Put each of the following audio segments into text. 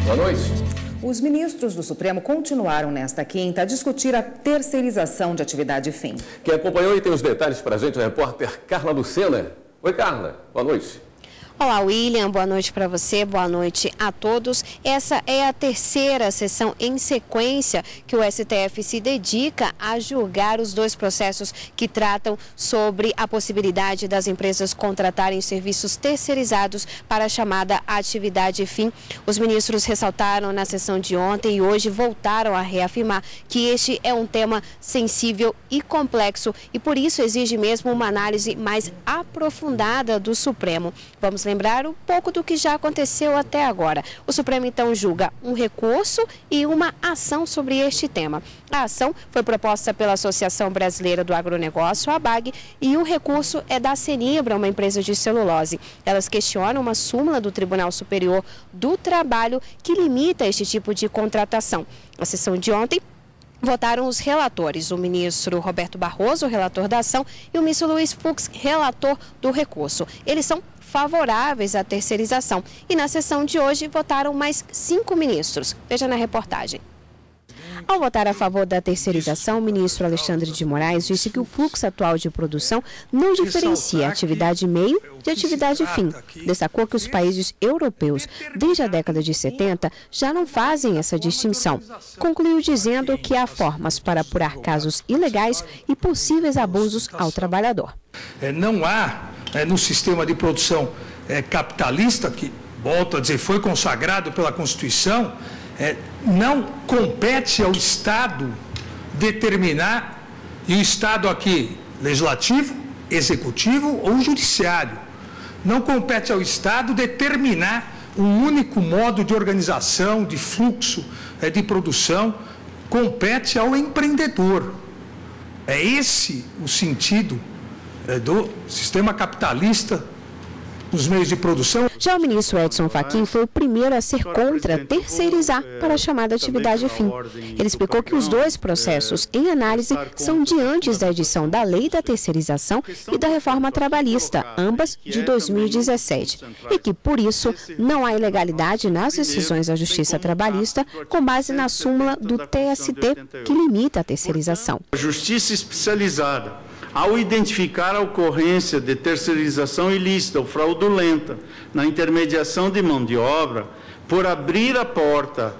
Boa noite. Os ministros do Supremo continuaram nesta quinta a discutir a terceirização de atividade fim. Quem acompanhou e tem os detalhes para a gente é a repórter Carla Lucena. Oi, Carla. Boa noite. Olá, William. Boa noite para você, boa noite a todos. Essa é a terceira sessão em sequência que o STF se dedica a julgar os dois processos que tratam sobre a possibilidade das empresas contratarem serviços terceirizados para a chamada atividade fim. Os ministros ressaltaram na sessão de ontem e hoje voltaram a reafirmar que este é um tema sensível e complexo e por isso exige mesmo uma análise mais aprofundada do Supremo. Vamos lembrar um pouco do que já aconteceu até agora. O Supremo então julga um recurso e uma ação sobre este tema. A ação foi proposta pela Associação Brasileira do Agronegócio, a ABAG, e o recurso é da Senibra, uma empresa de celulose. Elas questionam uma súmula do Tribunal Superior do Trabalho que limita este tipo de contratação. Na sessão de ontem, votaram os relatores, o ministro Roberto Barroso, relator da ação, e o ministro Luiz Fux, relator do recurso. Eles são favoráveis à terceirização. E na sessão de hoje votaram mais 5 ministros. Veja na reportagem. Ao votar a favor da terceirização, o ministro Alexandre de Moraes disse que o fluxo atual de produção não diferencia atividade meio de atividade fim. Destacou que os países europeus, desde a década de 70, já não fazem essa distinção. Concluiu dizendo que há formas para apurar casos ilegais e possíveis abusos ao trabalhador. Não há no sistema de produção capitalista, que, volto a dizer, foi consagrado pela Constituição, não compete ao Estado determinar, e o Estado aqui, legislativo, executivo ou judiciário, não compete ao Estado determinar um único modo de organização, de fluxo de produção, compete ao empreendedor. É esse o sentido do sistema capitalista nos meios de produção. Já o ministro Edson Fachin foi o primeiro a ser contra terceirizar para a chamada atividade fim. Ele explicou que os dois processos em análise são de antes da edição da Lei da Terceirização e da Reforma Trabalhista, ambas de 2017, e que, por isso, não há ilegalidade nas decisões da Justiça Trabalhista com base na súmula do TST, que limita a terceirização. A Justiça especializada, ao identificar a ocorrência de terceirização ilícita ou fraudulenta na intermediação de mão de obra, por abrir a porta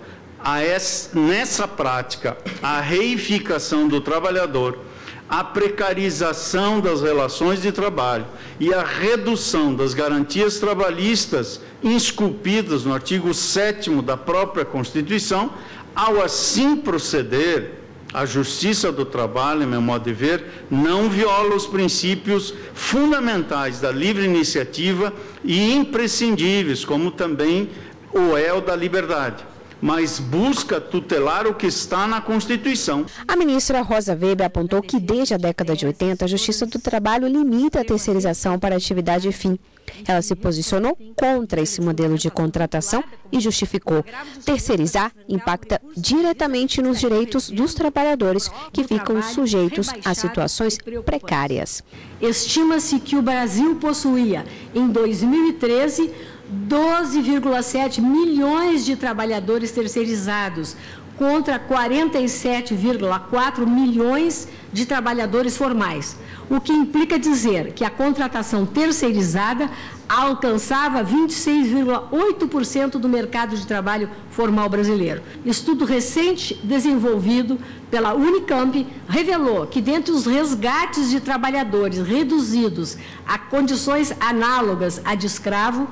nessa prática à reificação do trabalhador, a precarização das relações de trabalho e a redução das garantias trabalhistas esculpidas no artigo 7º da própria Constituição, ao assim proceder, a Justiça do Trabalho, em meu modo de ver, não viola os princípios fundamentais da livre iniciativa e imprescindíveis, como também o é o da liberdade, mas busca tutelar o que está na Constituição. A ministra Rosa Weber apontou que desde a década de 80 a Justiça do Trabalho limita a terceirização para atividade fim. Ela se posicionou contra esse modelo de contratação e justificou: terceirizar impacta diretamente nos direitos dos trabalhadores que ficam sujeitos a situações precárias. Estima-se que o Brasil possuía, em 2013, 12,7 milhões de trabalhadores terceirizados, contra 47,4 milhões de trabalhadores formais, o que implica dizer que a contratação terceirizada alcançava 26,8% do mercado de trabalho formal brasileiro. Estudo recente desenvolvido pela Unicamp revelou que dentre os resgates de trabalhadores reduzidos a condições análogas à de escravo,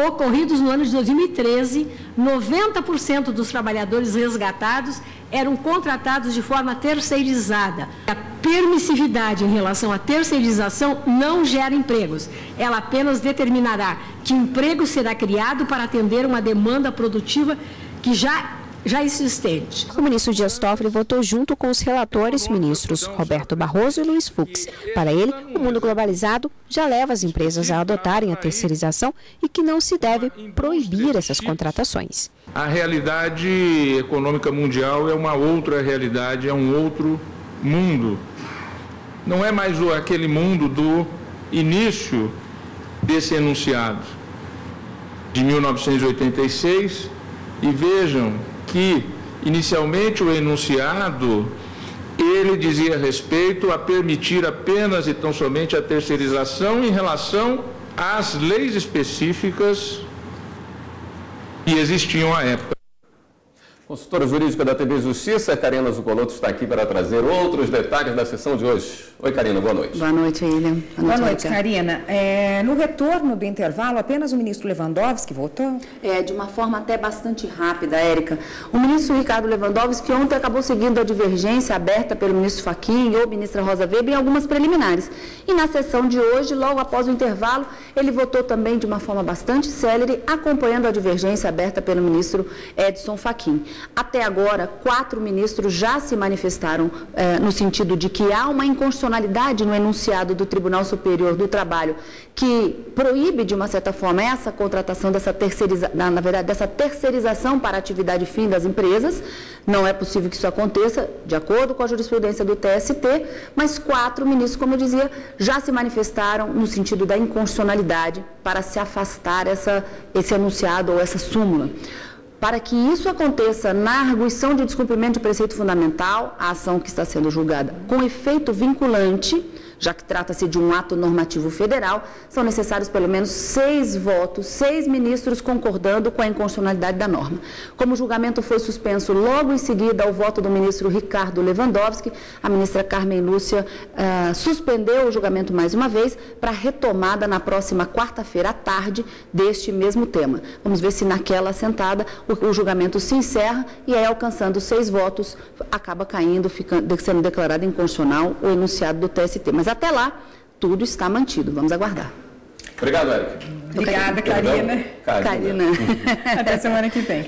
ocorridos no ano de 2013, 90% dos trabalhadores resgatados eram contratados de forma terceirizada. A permissividade em relação à terceirização não gera empregos. Ela apenas determinará que emprego será criado para atender uma demanda produtiva que já existente. O ministro Dias Toffoli votou junto com os relatores ministros Roberto Barroso e Luiz Fux. Para ele, o mundo globalizado já leva as empresas a adotarem a terceirização e que não se deve proibir essas contratações. A realidade econômica mundial é uma outra realidade, é um outro mundo. Não é mais aquele mundo do início desse enunciado de 1986, E vejam que, inicialmente, o enunciado, ele dizia respeito a permitir apenas e tão somente a terceirização em relação às leis específicas que existiam à época. Consultora jurídica da TV Justiça, Karina Zucolotto, está aqui para trazer outros detalhes da sessão de hoje. Oi, Karina, boa noite. Boa noite, William. Boa noite, Karina. No retorno do intervalo, apenas o ministro Lewandowski votou? De uma forma até bastante rápida, Érica. O ministro Ricardo Lewandowski ontem acabou seguindo a divergência aberta pelo ministro Fachin ou ministra Rosa Weber em algumas preliminares. E na sessão de hoje, logo após o intervalo, ele votou também de uma forma bastante célere, acompanhando a divergência aberta pelo ministro Edson Fachin. Até agora, 4 ministros já se manifestaram no sentido de que há uma inconstitucionalidade no enunciado do Tribunal Superior do Trabalho que proíbe, de uma certa forma, essa contratação, dessa terceirização para a atividade fim das empresas. Não é possível que isso aconteça, de acordo com a jurisprudência do TST, mas 4 ministros, como eu dizia, já se manifestaram no sentido da inconstitucionalidade para se afastar esse enunciado ou essa súmula. Para que isso aconteça na arguição de descumprimento de preceito fundamental, a ação que está sendo julgada com efeito vinculante, já que trata-se de um ato normativo federal, são necessários pelo menos 6 votos, 6 ministros concordando com a inconstitucionalidade da norma. Como o julgamento foi suspenso logo em seguida ao voto do ministro Ricardo Lewandowski, a ministra Carmen Lúcia suspendeu o julgamento mais uma vez para retomada na próxima quarta-feira à tarde deste mesmo tema. Vamos ver se naquela assentada o julgamento se encerra e aí, alcançando 6 votos, acaba caindo, sendo declarado inconstitucional o enunciado do TST. Mas até lá, tudo está mantido. Vamos aguardar. Obrigado, Érica. Obrigada, Karina. Karina. Até semana que vem.